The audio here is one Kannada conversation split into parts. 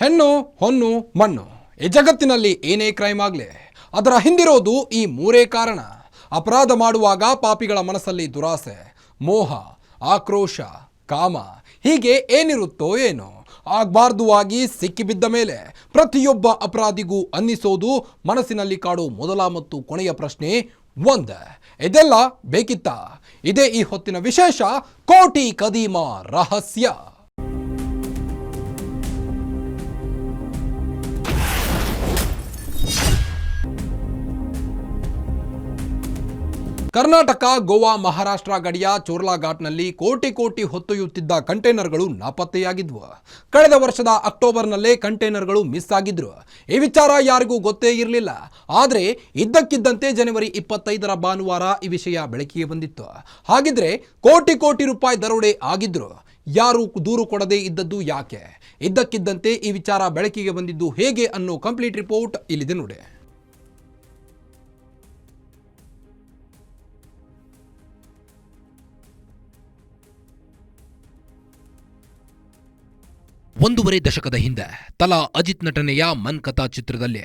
ಹೆಣ್ಣು ಹೊನ್ನು ಮಣ್ಣು ಈ ಜಗತ್ತಿನಲ್ಲಿ ಏನೇ ಕ್ರೈಮ್ ಆಗಲಿ ಅದರ ಹಿಂದಿರೋದು ಈ ಮೂರೇ ಕಾರಣ. ಅಪರಾಧ ಮಾಡುವಾಗ ಪಾಪಿಗಳ ಮನಸ್ಸಲ್ಲಿ ದುರಾಸೆ, ಮೋಹ, ಆಕ್ರೋಶ, ಕಾಮ ಹೀಗೆ ಏನಿರುತ್ತೋ ಏನೋ ಆಗಬಾರ್ದು ಆಗಿ ಸಿಕ್ಕಿಬಿದ್ದ ಮೇಲೆ ಪ್ರತಿಯೊಬ್ಬ ಅಪರಾಧಿಗೂ ಅನ್ನಿಸೋದು ಮನಸ್ಸಿನಲ್ಲಿ ಕಾಡೋ ಮೊದಲ ಮತ್ತು ಕೊನೆಯ ಪ್ರಶ್ನೆ ಒಂದೇ, ಇದೆಲ್ಲ ಬೇಕಿತ್ತಾ? ಇದೇ ಈ ಹೊತ್ತಿನ ವಿಶೇಷ ಕೋಟಿ ಕದೀಮ ರಹಸ್ಯ. ಕರ್ನಾಟಕ, ಗೋವಾ, ಮಹಾರಾಷ್ಟ್ರ ಗಡಿಯ ಚೋರ್ಲಾ ಘಾಟ್ನಲ್ಲಿ ಕೋಟಿ ಹೊತ್ತೊಯ್ಯುತ್ತಿದ್ದ ಕಂಟೈನರ್ಗಳು ನಾಪತ್ತೆಯಾಗಿದ್ವು. ಕಳೆದ ವರ್ಷದ ಅಕ್ಟೋಬರ್ನಲ್ಲೇ ಕಂಟೈನರ್ಗಳು ಮಿಸ್ ಆಗಿದ್ರು. ಈ ವಿಚಾರ ಯಾರಿಗೂ ಗೊತ್ತೇ ಇರಲಿಲ್ಲ. ಆದರೆ ಇದ್ದಕ್ಕಿದ್ದಂತೆ ಜನವರಿ 25ರ ಭಾನುವಾರ ಈ ವಿಷಯ ಬೆಳಕಿಗೆ ಬಂದಿತ್ತು. ಹಾಗಿದ್ರೆ ಕೋಟಿ ರೂಪಾಯಿ ದರೋಡೆ ಆಗಿದ್ರು. ಯಾರು ದೂರು ಕೊಡದೇ ಇದ್ದದ್ದು ಯಾಕೆ? ಇದ್ದಕ್ಕಿದ್ದಂತೆ ಈ ವಿಚಾರ ಬೆಳಕಿಗೆ ಬಂದಿದ್ದು ಹೇಗೆ ಅನ್ನೋ ಕಂಪ್ಲೀಟ್ ರಿಪೋರ್ಟ್ ಇಲ್ಲಿದೆ ನೋಡಿ. ಒಂದೂವರೆ ದಶಕದ ಹಿಂದೆ ತಲಾ ಅಜಿತ್ ನಟನೆಯ ಮನ್ ಕಥಾ ಚಿತ್ರದಲ್ಲಿ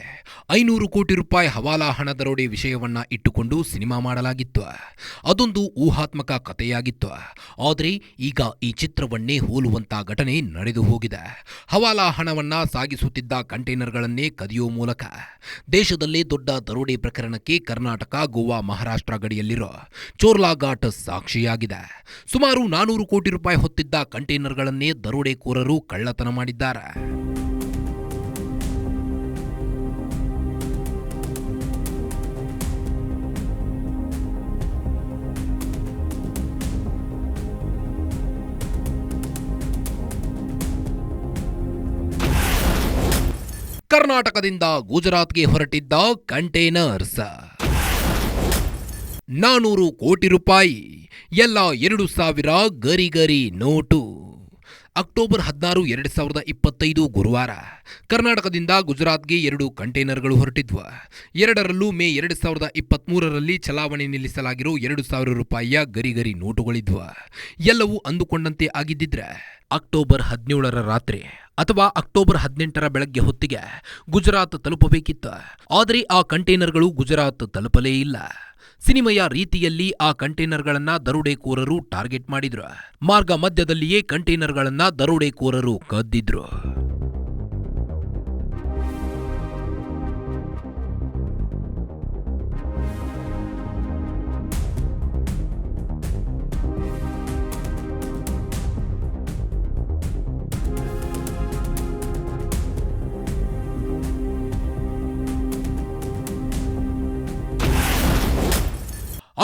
500 ಕೋಟಿ ರೂಪಾಯಿ ಹವಾಲಾ ಹಣ ದರೋಡೆ ವಿಷಯವನ್ನ ಇಟ್ಟುಕೊಂಡು ಸಿನಿಮಾ ಮಾಡಲಾಗಿತ್ತು. ಅದೊಂದು ಊಹಾತ್ಮಕ ಕಥೆಯಾಗಿತ್ತು. ಆದರೆ ಈಗ ಈ ಚಿತ್ರವನ್ನೇ ಹೋಲುವಂತ ಘಟನೆ ನಡೆದು ಹೋಗಿದೆ. ಹವಾಲಾ ಹಣವನ್ನ ಸಾಗಿಸುತ್ತಿದ್ದ ಕಂಟೈನರ್ಗಳನ್ನೇ ಕದಿಯೋ ಮೂಲಕ ದೇಶದಲ್ಲೇ ದೊಡ್ಡ ದರೋಡೆ ಪ್ರಕರಣಕ್ಕೆ ಕರ್ನಾಟಕ, ಗೋವಾ, ಮಹಾರಾಷ್ಟ್ರ ಗಡಿಯಲ್ಲಿರೋ ಚೋರ್ಲಾ ಘಾಟ್ ಸಾಕ್ಷಿಯಾಗಿದೆ. ಸುಮಾರು 400 ಕೋಟಿ ರೂಪಾಯಿ ಹೊತ್ತಿದ್ದ ಕಂಟೈನರ್ಗಳನ್ನೇ ದರೋಡೆಕೋರರು ಕಳ್ಳತನ ಮಾಡಿದ್ದಾರೆ. ಕರ್ನಾಟಕದಿಂದ ಗುಜರಾತ್ಗೆ ಹೊರಟಿದ್ದ ಕಂಟೈನರ್ಸ್ 400 ಕೋಟಿ ರೂಪಾಯಿ, ಎಲ್ಲ 2000 ಗರಿ ನೋಟು. ಅಕ್ಟೋಬರ್ 16, 2025 ಗುರುವಾರ ಕರ್ನಾಟಕದಿಂದ ಗುಜರಾತ್ಗೆ 2 ಕಂಟೈನರ್ಗಳು ಹೊರಟಿದ್ವು. ಎರಡರಲ್ಲೂ ಮೇ 2023ರಲ್ಲಿ ಚಲಾವಣೆ ನಿಲ್ಲಿಸಲಾಗಿರೋ 2000 ರೂಪಾಯಿಯ ಗರಿ ನೋಟುಗಳಿದ್ವು. ಎಲ್ಲವೂ ಅಂದುಕೊಂಡಂತೆ ಆಗಿದ್ದಿದ್ರೆ ಅಕ್ಟೋಬರ್ 17ರ ರಾತ್ರಿ ಅಥವಾ ಅಕ್ಟೋಬರ್ 18ರ ಬೆಳಗ್ಗೆ ಹೊತ್ತಿಗೆ ಗುಜರಾತ್ ತಲುಪಬೇಕಿತ್ತು. ಆದರೆ ಆ ಕಂಟೈನರ್ಗಳು ಗುಜರಾತ್ ತಲುಪಲೇ ಇಲ್ಲ. ಸಿನಿಮೆಯ ರೀತಿಯಲ್ಲಿ ಆ ಕಂಟೈನರ್ಗಳನ್ನ ದರೋಡೆಕೋರರು ಟಾರ್ಗೆಟ್ ಮಾಡಿದ್ರು. ಮಾರ್ಗ ಮಧ್ಯದಲ್ಲಿಯೇ ಕಂಟೈನರ್ಗಳನ್ನ ದರೋಡೆಕೋರರು ಕದ್ದಿದ್ರು.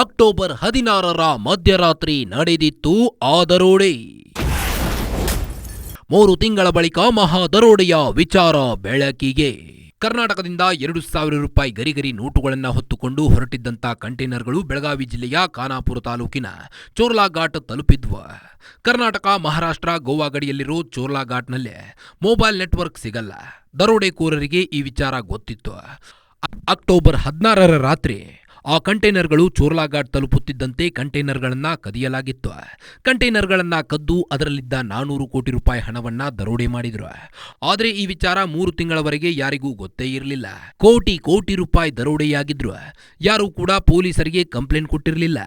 ಅಕ್ಟೋಬರ್ 16ರ ಮಧ್ಯರಾತ್ರಿ ನಡೆದಿತ್ತು ಆ ದರೋಡೆ. 3 ತಿಂಗಳ ಬಳಿಕ ಮಹಾ ದರೋಡೆಯ ವಿಚಾರ ಬೆಳಕಿಗೆ. ಕರ್ನಾಟಕದಿಂದ 2000 ರೂಪಾಯಿ ಗರಿ ನೋಟುಗಳನ್ನು ಹೊತ್ತುಕೊಂಡು ಹೊರಟಿದ್ದಂಥ ಕಂಟೈನರ್ಗಳು ಬೆಳಗಾವಿ ಜಿಲ್ಲೆಯ ಖಾನಾಪುರ ತಾಲೂಕಿನ ಚೋರ್ಲಾ ಘಾಟ್ ತಲುಪಿದ್ವು. ಕರ್ನಾಟಕ, ಮಹಾರಾಷ್ಟ್ರ, ಗೋವಾ ಗಡಿಯಲ್ಲಿರೋ ಚೋರ್ಲಾ ಘಾಟ್ನಲ್ಲಿ ಮೊಬೈಲ್ ನೆಟ್ವರ್ಕ್ ಸಿಗಲ್ಲ. ದರೋಡೆಕೋರರಿಗೆ ಈ ವಿಚಾರ ಗೊತ್ತಿತ್ತು. ಅಕ್ಟೋಬರ್ 16ರ ರಾತ್ರಿ ಆ ಕಂಟೈನರ್ಗಳು ಚೋರ್ಲಾ ಘಾಟ್ ತಲುಪುತ್ತಿದ್ದಂತೆ ಕಂಟೈನರ್ಗಳನ್ನ ಕದಿಯಲಾಗಿತ್ತು. ಕಂಟೈನರ್ಗಳನ್ನ ಕದ್ದು ಅದರಲ್ಲಿದ್ದ 400 ಕೋಟಿ ರೂಪಾಯಿ ಹಣವನ್ನ ದರೋಡೆ ಮಾಡಿದ್ರು. ಆದರೆ ಈ ವಿಚಾರ 3 ತಿಂಗಳವರೆಗೆ ಯಾರಿಗೂ ಗೊತ್ತೇ ಇರಲಿಲ್ಲ. ಕೋಟಿ ರೂಪಾಯಿ ದರೋಡೆಯಾಗಿದ್ರು. ಯಾರೂ ಕೂಡ ಪೊಲೀಸರಿಗೆ ಕಂಪ್ಲೇಂಟ್ ಕೊಟ್ಟಿರಲಿಲ್ಲ.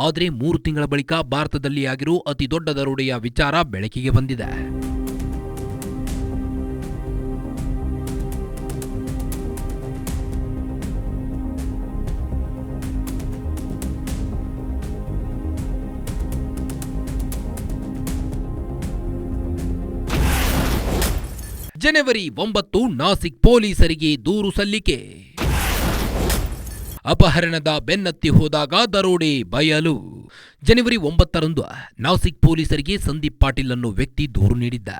ಆದರೆ 3 ತಿಂಗಳ ಬಳಿಕ ಭಾರತದಲ್ಲಿ ಆಗಿರೋ ಅತಿ ದೊಡ್ಡ ದರೋಡೆಯ ವಿಚಾರ ಬೆಳಕಿಗೆ ಬಂದಿದೆ. ಜನವರಿ 9 ನಾಸಿಕ್ ಪೊಲೀಸರಿಗೆ ದೂರು ಸಲ್ಲಿಕೆ. ಅಪಹರಣದ ಬೆನ್ನತ್ತಿ ಹೋದಾಗ ದರೋಡೆ ಬಯಲು. ಜನವರಿ 9ರಂದು ನಾಸಿಕ್ ಪೊಲೀಸರಿಗೆ ಸಂದೀಪ್ ಪಾಟೀಲ್ ಅನ್ನೋ ವ್ಯಕ್ತಿ ದೂರು ನೀಡಿದ್ದ.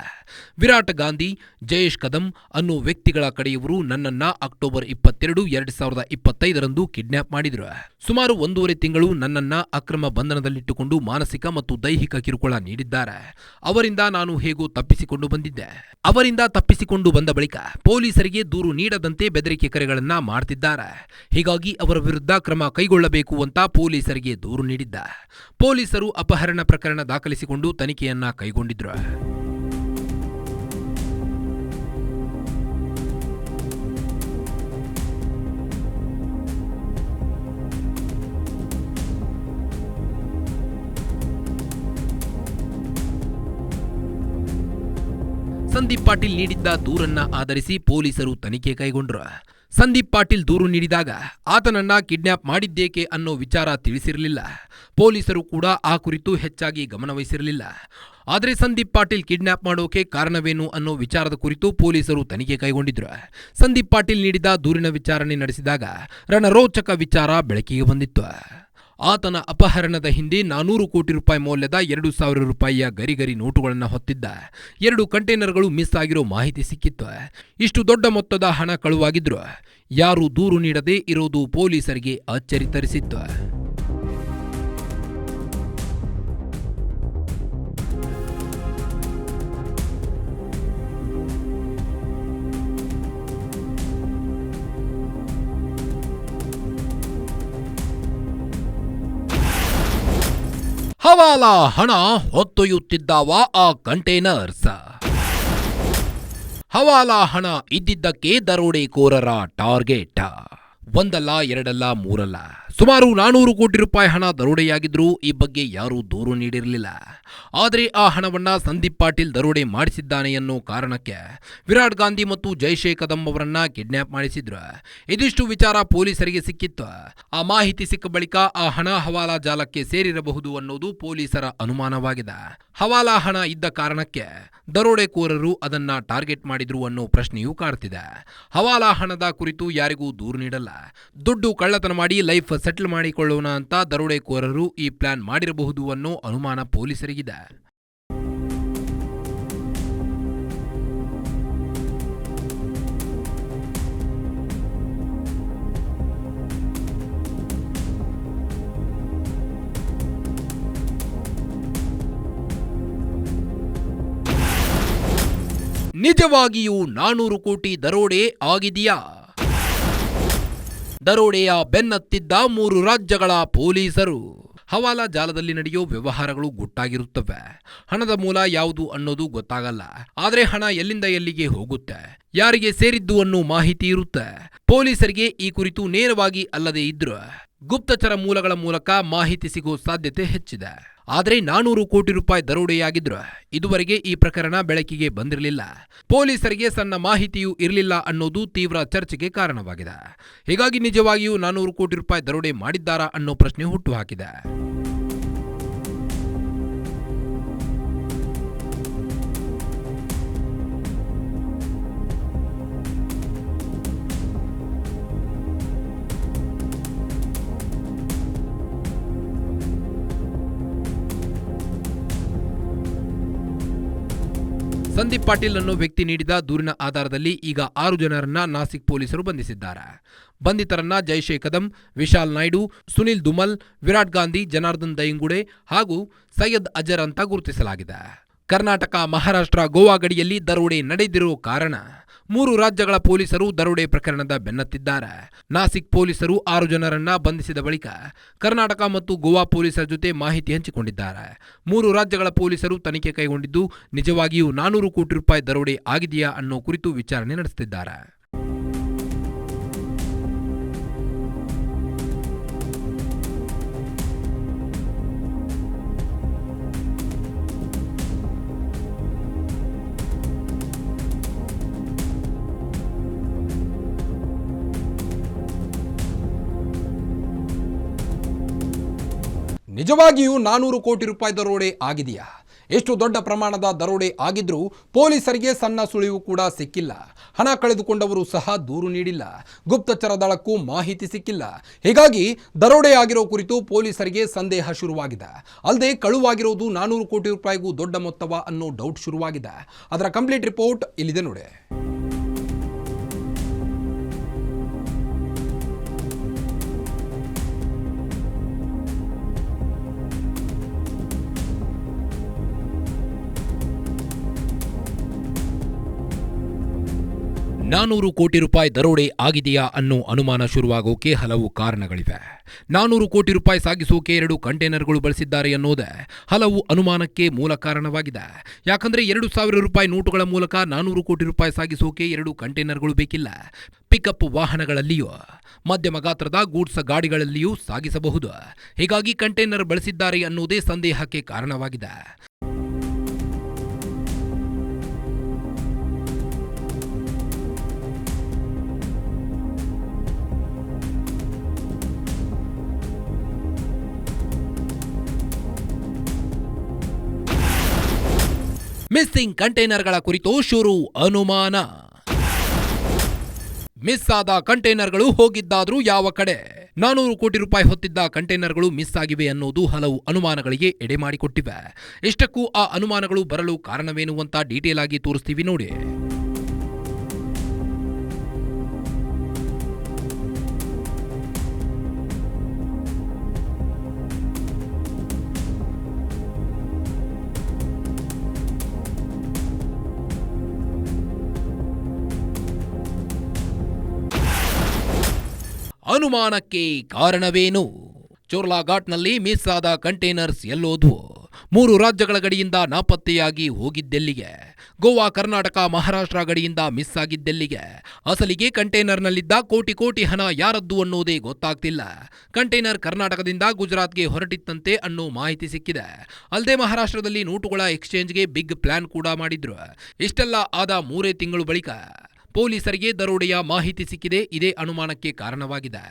ವಿರಾಟ್ ಗಾಂಧಿ, ಜಯೇಶ್ ಕದಂ ಅನ್ನೋ ವ್ಯಕ್ತಿಗಳ ಕಡೆಯವರು ನನ್ನನ್ನ ಅಕ್ಟೋಬರ್ 22, 2025ರಂದು ಕಿಡ್ನಾಪ್ ಮಾಡಿದ್ರು. ಸುಮಾರು 1.5 ತಿಂಗಳು ನನ್ನನ್ನ ಅಕ್ರಮ ಬಂಧನದಲ್ಲಿಟ್ಟುಕೊಂಡು ಮಾನಸಿಕ ಮತ್ತು ದೈಹಿಕ ಕಿರುಕುಳ ನೀಡಿದ್ದಾರೆ. ಅವರಿಂದ ನಾನು ಹೇಗೋ ತಪ್ಪಿಸಿಕೊಂಡು ಬಂದಿದ್ದೆ. ಅವರಿಂದ ತಪ್ಪಿಸಿಕೊಂಡು ಬಂದ ಬಳಿಕ ಪೊಲೀಸರಿಗೆ ದೂರು ನೀಡದಂತೆ ಬೆದರಿಕೆ ಕರೆಗಳನ್ನ ಮಾಡ್ತಿದ್ದಾರೆ. ಹೀಗಾಗಿ ಅವರ ವಿರುದ್ಧ ಕ್ರಮ ಕೈಗೊಳ್ಳಬೇಕು ಅಂತ ಪೊಲೀಸರಿಗೆ ದೂರು ನೀಡಿದ್ದ. ಪೊಲೀಸರು ಅಪಹರಣ ಪ್ರಕರಣ ದಾಖಲಿಸಿಕೊಂಡು ತನಿಖೆಯನ್ನ ಕೈಗೊಂಡಿದ್ರು. ಸಂದೀಪ್ ಪಾಟೀಲ್ ನೀಡಿದ್ದ ದೂರನ್ನ ಆಧರಿಸಿ ಪೊಲೀಸರು ತನಿಖೆ ಕೈಗೊಂಡ್ರು. ಸಂದೀಪ್ ಪಾಟೀಲ್ ದೂರು ನೀಡಿದಾಗ ಆತನನ್ನ ಕಿಡ್ನಾಪ್ ಮಾಡಿದ್ದೇಕೆ ಅನ್ನೋ ವಿಚಾರ ತಿಳಿಸಿರಲಿಲ್ಲ. ಪೊಲೀಸರು ಕೂಡ ಆ ಕುರಿತು ಹೆಚ್ಚಾಗಿ ಗಮನವಹಿಸಿರಲಿಲ್ಲ. ಆದರೆ ಸಂದೀಪ್ ಪಾಟೀಲ್ ಕಿಡ್ನಾಪ್ ಮಾಡೋಕೆ ಕಾರಣವೇನು ಅನ್ನೋ ವಿಚಾರದ ಕುರಿತು ಪೊಲೀಸರು ತನಿಖೆ ಕೈಗೊಂಡಿದ್ರು. ಸಂದೀಪ್ ಪಾಟೀಲ್ ನೀಡಿದ ದೂರಿನ ವಿಚಾರಣೆ ನಡೆಸಿದಾಗ ರಣರೋಚಕ ವಿಚಾರ ಬೆಳಕಿಗೆ ಬಂದಿತ್ತು. ಆತನ ಅಪಹರಣದ ಹಿಂದೆ 400 ಕೋಟಿ ರೂಪಾಯಿ ಮೌಲ್ಯದ 2,000 ರೂಪಾಯಿಯ ಗರಿಗರಿ ನೋಟುಗಳನ್ನು ಹೊತ್ತಿದ್ದ 2 ಕಂಟೈನರ್ಗಳು ಮಿಸ್ ಆಗಿರೋ ಮಾಹಿತಿ ಸಿಕ್ಕಿತ್ತು. ಇಷ್ಟು ದೊಡ್ಡ ಮೊತ್ತದ ಹಣ ಕಳುವಾಗಿದ್ರು ಯಾರು ದೂರು ನೀಡದೆ ಇರೋದು ಪೊಲೀಸರಿಗೆ ಅಚ್ಚರಿ ತರಿಸಿತ್ತು. ಹವಾಲಾ ಹಣ ಹೊತ್ತೊಯ್ಯುತ್ತಿದ್ದಾವ ಆ ಕಂಟೈನರ್ಸ್. ಹವಾಲಾ ಹಣ ಇದ್ದಿದ್ದಕ್ಕೆ ದರೋಡೆಕೋರರ ಟಾರ್ಗೆಟ್. ಒಂದಲ್ಲ ಎರಡಲ್ಲ ಮೂರಲ್ಲ, ಸುಮಾರು 400 ಕೋಟಿ ರೂಪಾಯಿ ಹಣ ದರೋಡೆಯಾಗಿದ್ರೂ ಈ ಬಗ್ಗೆ ಯಾರೂ ದೂರು ನೀಡಿರಲಿಲ್ಲ. ಆದರೆ ಆ ಹಣವನ್ನ ಸಂದೀಪ್ ಪಾಟೀಲ್ ದರೋಡೆ ಮಾಡಿಸಿದ್ದಾನೆ ಅನ್ನೋ ಕಾರಣಕ್ಕೆ ವಿರಾಟ್ ಗಾಂಧಿ ಮತ್ತು ಜೈಷೆ ಕದಂ ಅವರನ್ನ ಕಿಡ್ನಾಪ್ ಮಾಡಿಸಿದ್ರು. ಇದಿಷ್ಟು ವಿಚಾರ ಪೊಲೀಸರಿಗೆ ಸಿಕ್ಕಿತ್ತು. ಆ ಮಾಹಿತಿ ಸಿಕ್ಕ ಬಳಿಕ ಆ ಹಣ ಹವಾಲಾ ಜಾಲಕ್ಕೆ ಸೇರಿರಬಹುದು ಅನ್ನೋದು ಪೊಲೀಸರ ಅನುಮಾನವಾಗಿದೆ. ಹವಾಲಾ ಹಣ ಇದ್ದ ಕಾರಣಕ್ಕೆ ದರೋಡೆಕೋರರು ಅದನ್ನ ಟಾರ್ಗೆಟ್ ಮಾಡಿದ್ರು ಅನ್ನೋ ಪ್ರಶ್ನೆಯೂ ಕಾಡ್ತಿದೆ. ಹವಾಲಾ ಹಣದ ಕುರಿತು ಯಾರಿಗೂ ದೂರು ನೀಡಲ್ಲ. ದುಡ್ಡು ಕಳ್ಳತನ ಮಾಡಿ ಲೈಫ್ ಸೆಟಲ್ ಮಾಡಿಕೊಳ್ಳೋಣ ಅಂತ ದರೋಡೆಕೋರರು ಈ ಪ್ಲಾನ್ ಮಾಡಿರಬಹುದು ಅನ್ನೋ ಅನುಮಾನ ಪೊಲೀಸರಿಗಿದೆ. ನಿಜವಾಗಿಯೂ 400 ಕೋಟಿ ದರೋಡೆ ಆಗಿದೆಯಾ? ದರೋಡೆಯ ಬೆನ್ನತ್ತಿದ್ದ 3 ರಾಜ್ಯಗಳ ಪೊಲೀಸರು. ಹವಾಲಾ ಜಾಲದಲ್ಲಿ ನಡೆಯೋ ವ್ಯವಹಾರಗಳು ಗುಟ್ಟಾಗಿರುತ್ತವೆ. ಹಣದ ಮೂಲ ಯಾವುದು ಅನ್ನೋದು ಗೊತ್ತಾಗಲ್ಲ. ಆದರೆ ಹಣ ಎಲ್ಲಿಂದ ಎಲ್ಲಿಗೆ ಹೋಗುತ್ತೆ, ಯಾರಿಗೆ ಸೇರಿದ್ದು ಅನ್ನೋ ಮಾಹಿತಿ ಇರುತ್ತೆ. ಪೊಲೀಸರಿಗೆ ಈ ಕುರಿತು ನೇರವಾಗಿ ಅಲ್ಲದೆ ಇದ್ರೂ ಗುಪ್ತಚರ ಮೂಲಗಳ ಮೂಲಕ ಮಾಹಿತಿ ಸಿಗೋ ಸಾಧ್ಯತೆ ಹೆಚ್ಚಿದೆ. ಆದರೆ 400 ಕೋಟಿ ರೂಪಾಯಿ ದರೋಡೆಯಾಗಿದ್ರು ಇದುವರೆಗೆ ಈ ಪ್ರಕರಣ ಬೆಳಕಿಗೆ ಬಂದಿರಲಿಲ್ಲ. ಪೊಲೀಸರಿಗೆ ಸಣ್ಣ ಮಾಹಿತಿಯೂ ಇರಲಿಲ್ಲ ಅನ್ನೋದು ತೀವ್ರ ಚರ್ಚೆಗೆ ಕಾರಣವಾಗಿದೆ. ಹೀಗಾಗಿ ನಿಜವಾಗಿಯೂ 400 ಕೋಟಿ ರೂಪಾಯಿ ದರೋಡೆ ಮಾಡಿದ್ದಾರಾ ಅನ್ನೋ ಪ್ರಶ್ನೆ ಹುಟ್ಟುಹಾಕಿದೆ. ಸಂದೀಪ್ ಪಾಟೀಲ್ ಅನ್ನೋ ವ್ಯಕ್ತಿ ನೀಡಿದ ದೂರಿನ ಆಧಾರದಲ್ಲಿ ಈಗ 6 ಜನರನ್ನ ನಾಸಿಕ್ ಪೊಲೀಸರು ಬಂಧಿಸಿದ್ದಾರೆ. ಬಂಧಿತರನ್ನ ಜೈಷೆ ಕದಂ, ವಿಶಾಲ್ ನಾಯ್ಡು, ಸುನಿಲ್ ದುಮಲ್, ವಿರಾಟ್ ಗಾಂಧಿ, ಜನಾರ್ದನ್ ದೈಂಗುಡೆ ಹಾಗೂ ಸೈಯದ್ ಅಜರ್ ಅಂತ ಗುರುತಿಸಲಾಗಿದೆ. ಕರ್ನಾಟಕ, ಮಹಾರಾಷ್ಟ್ರ, ಗೋವಾ ಗಡಿಯಲ್ಲಿ ದರೋಡೆ ನಡೆದಿರೋ ಕಾರಣ 3 ರಾಜ್ಯಗಳ ಪೊಲೀಸರು ದರೋಡೆ ಪ್ರಕರಣದ ಬೆನ್ನತ್ತಿದ್ದಾರೆ. ನಾಸಿಕ್ ಪೊಲೀಸರು 6 ಜನರನ್ನ ಬಂಧಿಸಿದ ಬಳಿಕ ಕರ್ನಾಟಕ ಮತ್ತು ಗೋವಾ ಪೊಲೀಸರ ಜೊತೆ ಮಾಹಿತಿ ಹಂಚಿಕೊಂಡಿದ್ದಾರೆ. 3 ರಾಜ್ಯಗಳ ಪೊಲೀಸರು ತನಿಖೆ ಕೈಗೊಂಡಿದ್ದು ನಿಜವಾಗಿಯೂ 400 ಕೋಟಿ ರೂಪಾಯಿ ದರೋಡೆ ಆಗಿದೆಯಾ ಅನ್ನೋ ಕುರಿತು ವಿಚಾರಣೆ ನಡೆಸುತ್ತಿದ್ದಾರೆ. ನಿಜವಾಗಿಯೂ 400 ಕೋಟಿ ರೂಪಾಯಿ ದರೋಡೆ ಆಗಿದೆಯಾ? ಎಷ್ಟು ದೊಡ್ಡ ಪ್ರಮಾಣದ ದರೋಡೆ ಆಗಿದ್ರೂ ಪೊಲೀಸರಿಗೆ ಸಣ್ಣ ಸುಳಿವು ಕೂಡ ಸಿಕ್ಕಿಲ್ಲ. ಹಣ ಕಳೆದುಕೊಂಡವರು ಸಹ ದೂರು ನೀಡಿಲ್ಲ. ಗುಪ್ತಚರ ದಳಕ್ಕೂ ಮಾಹಿತಿ ಸಿಕ್ಕಿಲ್ಲ. ಹೀಗಾಗಿ ದರೋಡೆ ಆಗಿರೋ ಕುರಿತು ಪೊಲೀಸರಿಗೆ ಸಂದೇಹ ಶುರುವಾಗಿದೆ. ಅಲ್ಲದೆ ಕಳುವಾಗಿರೋದು 400 ಕೋಟಿ ರೂಪಾಯಿಗೂ ದೊಡ್ಡ ಮೊತ್ತವ ಅನ್ನೋ ಡೌಟ್ ಶುರುವಾಗಿದೆ. ಅದರ ಕಂಪ್ಲೀಟ್ ರಿಪೋರ್ಟ್ ಇಲ್ಲಿದೆ ನೋಡಿ. $400 ಕೋಟಿ ರೂಪಾಯಿ ದರೋಡೆ ಆಗಿದೆಯಾ ಅನ್ನೋ ಅನುಮಾನ ಶುರುವಾಗೋಕೆ ಹಲವು ಕಾರಣಗಳಿವೆ. 400 ಕೋಟಿ ರೂಪಾಯಿ ಸಾಗಿಸೋಕೆ 2 ಕಂಟೈನರ್ಗಳು ಬಳಸಿದ್ದಾರೆ ಅನ್ನೋದೇ ಹಲವು ಅನುಮಾನಕ್ಕೆ ಮೂಲ ಕಾರಣವಾಗಿದೆ. ಯಾಕಂದ್ರೆ 2,000 ರೂಪಾಯಿ ನೋಟುಗಳ ಮೂಲಕ 400 ಕೋಟಿ ರೂಪಾಯಿ ಸಾಗಿಸೋಕೆ 2 ಕಂಟೈನರ್ಗಳು ಬೇಕಿಲ್ಲ. ಪಿಕಪ್ ವಾಹನಗಳಲ್ಲಿಯೂ ಮಧ್ಯಮ ಗಾತ್ರದ ಗೂಡ್ಸ್ ಗಾಡಿಗಳಲ್ಲಿಯೂ ಸಾಗಿಸಬಹುದು. ಹೀಗಾಗಿ ಕಂಟೈನರ್ ಬಳಸಿದ್ದಾರೆ ಅನ್ನೋದೇ ಸಂದೇಹಕ್ಕೆ ಕಾರಣವಾಗಿದೆ. ಮಿಸ್ಸಿಂಗ್ ಕಂಟೈನರ್ಗಳ ಕುರಿತು ಶುರು ಅನುಮಾನ. ಮಿಸ್ ಆದ ಕಂಟೈನರ್ಗಳು ಹೋಗಿದ್ದಾದ್ರೂ ಯಾವ ಕಡೆ? 400 ಕೋಟಿ ರೂಪಾಯಿ ಹೊತ್ತಿದ್ದ ಕಂಟೈನರ್ಗಳು ಮಿಸ್ ಆಗಿವೆ ಅನ್ನೋದು ಹಲವು ಅನುಮಾನಗಳಿಗೆ ಎಡೆ ಮಾಡಿಕೊಟ್ಟಿವೆ. ಇಷ್ಟಕ್ಕೂ ಆ ಅನುಮಾನಗಳು ಬರಲು ಕಾರಣವೇನು ಅಂತ ಡೀಟೇಲ್ ಆಗಿ ತೋರಿಸ್ತೀವಿ ನೋಡಿ. ಅನುಮಾನಕ್ಕೆ ಕಾರಣವೇನು? ಚೋರ್ಲಾ ಘಾಟ್ನಲ್ಲಿ ಮಿಸ್ ಆದ ಕಂಟೈನರ್ಸ್ ಎಲ್ಲೋದ್ವು? 3 ರಾಜ್ಯಗಳ ಗಡಿಯಿಂದ ನಾಪತ್ತೆಯಾಗಿ ಹೋಗಿದ್ದೆಲ್ಲಿಗೆ? ಗೋವಾ, ಕರ್ನಾಟಕ, ಮಹಾರಾಷ್ಟ್ರ ಗಡಿಯಿಂದ ಮಿಸ್ ಆಗಿದ್ದೆಲ್ಲಿಗೆ? ಅಸಲಿಗೆ ಕಂಟೈನರ್ನಲ್ಲಿದ್ದ ಕೋಟಿ ಹಣ ಯಾರದ್ದು ಅನ್ನೋದೇ ಗೊತ್ತಾಗ್ತಿಲ್ಲ. ಕಂಟೈನರ್ ಕರ್ನಾಟಕದಿಂದ ಗುಜರಾತ್ಗೆ ಹೊರಟಿತ್ತಂತೆ ಅನ್ನೋ ಮಾಹಿತಿ ಸಿಕ್ಕಿದೆ. ಅಲ್ಲದೆ ಮಹಾರಾಷ್ಟ್ರದಲ್ಲಿ ನೋಟುಗಳ ಎಕ್ಸ್ಚೇಂಜ್ಗೆ ಬಿಗ್ ಪ್ಲಾನ್ ಕೂಡ ಮಾಡಿದ್ರು. ಇಷ್ಟೆಲ್ಲ ಆದ 3 ತಿಂಗಳು ಬಳಿಕ ಪೊಲೀಸರಿಗೆ ದರೋಡೆಯ ಮಾಹಿತಿ ಸಿಕ್ಕಿದೆ. ಇದೇ ಅನುಮಾನಕ್ಕೆ ಕಾರಣವಾಗಿದೆ.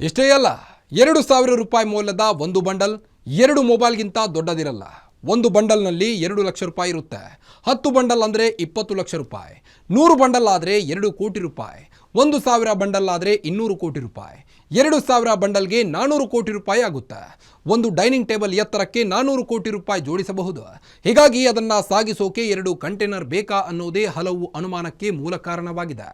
ಇಷ್ಟೇ ಅಲ್ಲ, 2,000 ರೂಪಾಯಿ ಮೌಲ್ಯದ ಒಂದು ಬಂಡಲ್ 2 ಮೊಬೈಲ್ಗಿಂತ ದೊಡ್ಡದಿರಲ್ಲ. ಒಂದು ಬಂಡಲ್ನಲ್ಲಿ 2 ಲಕ್ಷ ರೂಪಾಯಿ ಇರುತ್ತೆ. 10 ಬಂಡಲ್ ಅಂದರೆ 20 ಲಕ್ಷ ರೂಪಾಯಿ. 100 ಬಂಡಲ್ ಆದರೆ 2 ಕೋಟಿ ರೂಪಾಯಿ. 1,000 ಬಂಡಲ್ ಆದರೆ 200 ಕೋಟಿ ರೂಪಾಯಿ. 2,000 ಬಂಡಲ್ಗೆ 400 ಕೋಟಿ ರೂಪಾಯಿ ಆಗುತ್ತೆ. ಒಂದು ಡೈನಿಂಗ್ ಟೇಬಲ್ ಎತ್ತರಕ್ಕೆ 400 ಕೋಟಿ ರೂಪಾಯಿ ಜೋಡಿಸಬಹುದು. ಹೀಗಾಗಿ ಅದನ್ನು ಸಾಗಿಸೋಕೆ 2 ಕಂಟೈನರ್ ಬೇಕಾ ಅನ್ನೋದೇ ಹಲವು ಅನುಮಾನಕ್ಕೆ ಮೂಲ ಕಾರಣವಾಗಿದೆ.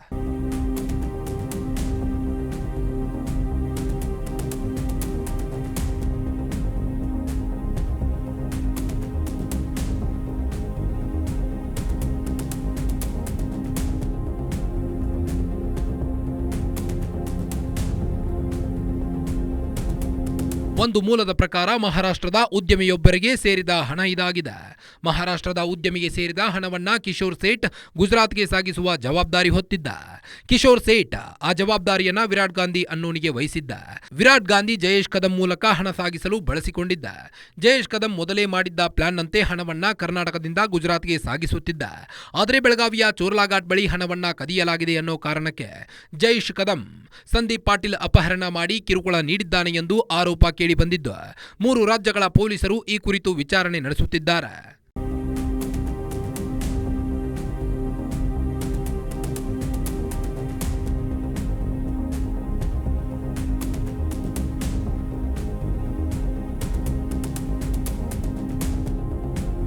ಒಂದು ಮೂಲದ ಪ್ರಕಾರ ಮಹಾರಾಷ್ಟ್ರದ ಉದ್ಯಮಿಯೊಬ್ಬರಿಗೆ ಸೇರಿದ ಹಣ ಇದಾಗಿದೆ. ಮಹಾರಾಷ್ಟ್ರದ ಉದ್ಯಮಿಗೆ ಸೇರಿದ ಹಣವನ್ನ ಕಿಶೋರ್ ಸೇಠ್ ಗುಜರಾತ್ಗೆ ಸಾಗಿಸುವ ಜವಾಬ್ದಾರಿ ಹೊತ್ತಿದ್ದ. ಕಿಶೋರ್ ಸೇಠ್ ಆ ಜವಾಬ್ದಾರಿಯನ್ನ ವಿರಾಟ್ ಗಾಂಧಿ ಅನ್ನೋನಿಗೆ ವಹಿಸಿದ್ದ. ವಿರಾಟ್ ಗಾಂಧಿ ಜಯೇಶ್ ಕದಂ ಮೂಲಕ ಹಣ ಸಾಗಿಸಲು ಬಳಸಿಕೊಂಡಿದ್ದ. ಜಯೇಶ್ ಕದಂ ಮೊದಲೇ ಮಾಡಿದ್ದ ಪ್ಲಾನ್ನಂತೆ ಹಣವನ್ನ ಕರ್ನಾಟಕದಿಂದ ಗುಜರಾತ್ಗೆ ಸಾಗಿಸುತ್ತಿದ್ದ. ಆದರೆ ಬೆಳಗಾವಿಯ ಚೋರ್ಲಾ ಘಾಟ್ ಬಳಿ ಹಣವನ್ನ ಕದಿಯಲಾಗಿದೆ ಅನ್ನೋ ಕಾರಣಕ್ಕೆ ಜಯೇಶ್ ಕದಂ ಸಂದೀಪ್ ಪಾಟೀಲ್ ಅಪಹರಣ ಮಾಡಿ ಕಿರುಕುಳ ನೀಡಿದ್ದಾನೆ ಎಂದು ಆರೋಪ ಕೇಳಿ ಬಂದಿದ್ದು 3 ರಾಜ್ಯಗಳ ಪೊಲೀಸರು ಈ ಕುರಿತು ವಿಚಾರಣೆ ನಡೆಸುತ್ತಿದ್ದಾರೆ.